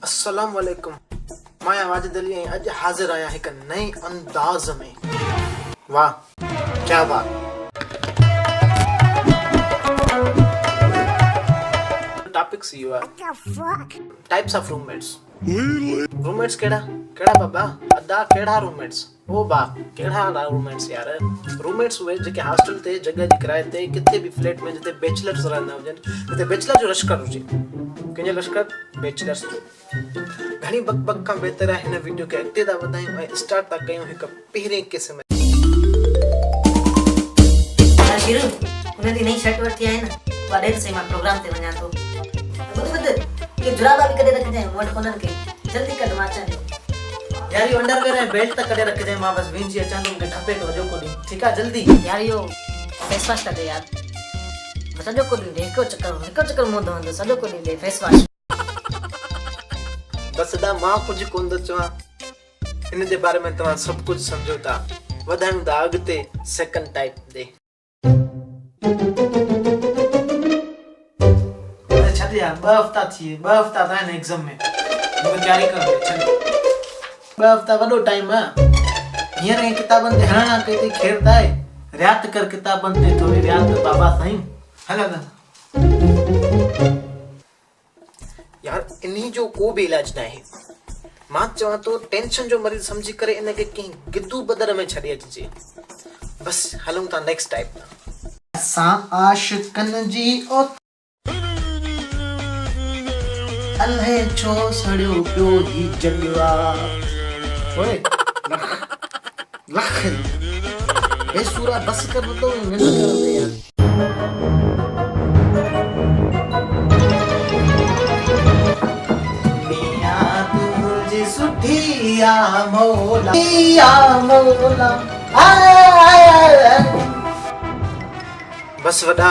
अस्सलाम वालेकुम। मैं वाजिद अली अज हाजिर आया एक नए अंदाज में। वाह क्या बात। टॉपिक सी हुआ टाइप्स ऑफ रूममेट्स। रूममेट्स केड़ा केड़ा बाबा अदा केड़ा रूममेट्स ओ बा केड़ा रूममेट्स यार। रूममेट्स हुए जेके हॉस्टल ते जगह जी किराए ते किथे भी फ्लैट में जिते बैचलर्स रहंदा हुजन जिते बैचलर जो लश्कर हुजे कंहिंजो लश्कर बैचलर्स जो। घणी बक बक खां बहितर आहे हिन वीडियो खे अॻिते था वधायूं ऐं स्टार्ट था कयूं हिकु पहिरें क़िस्म। शीरू उन दी नई शर्ट वठी आहे न वाडेर से मां प्रोग्राम ते वञा थो। बुध ये जुराबा भी कदे रख जाए मोट कोनन के जल्दी कद मां अचां यार यो अंडरवेयर ऐं बेल्ट त कॾहिं रखिजांइ। मां बस विंजी अचां थो मूंखे खपे थो जेको ॾींहुं ठीकु आहे जल्दी। यार यो फेस वॉश कदे यार सॼो को ॾींहुं हिकु चक्कर मुंहुं धोईंदो सॼो को ॾींहुं फेस वॉश। बस दा मां कुझु कोन थो चवां हिन जे बारे में तव्हां सभु कुझु सम्झो था। वधायूं था अॻिते सेकंड टाइप ते। छॾ यार 2 हफ़्ता थी 2 हफ़्ता था हिन एग्ज़ाम में मूंखे तयारी करणु छॾ। 2 हफ़्ता वॾो टाइम आहे। हींअर ही किताबनि ते हणा कई थी खेर आहे रियात कर किताबनि ते थोरी रियात बाबा साईं हलंदा यार। इन्ही जो को भी इलाज ना है। मां चवां तो टेंशन जो मरीज समझी करे इन के कहीं गिद्दू बदर में छॾे अचिजे। बस हलूं था नेक्स्ट टाइप। असां आशिकन जी ओ अल्हे छो सड़ियो पियो ही जलवा ओए लख बेसुरा बस कर तो मिल कर यार। या मौला बस वॾा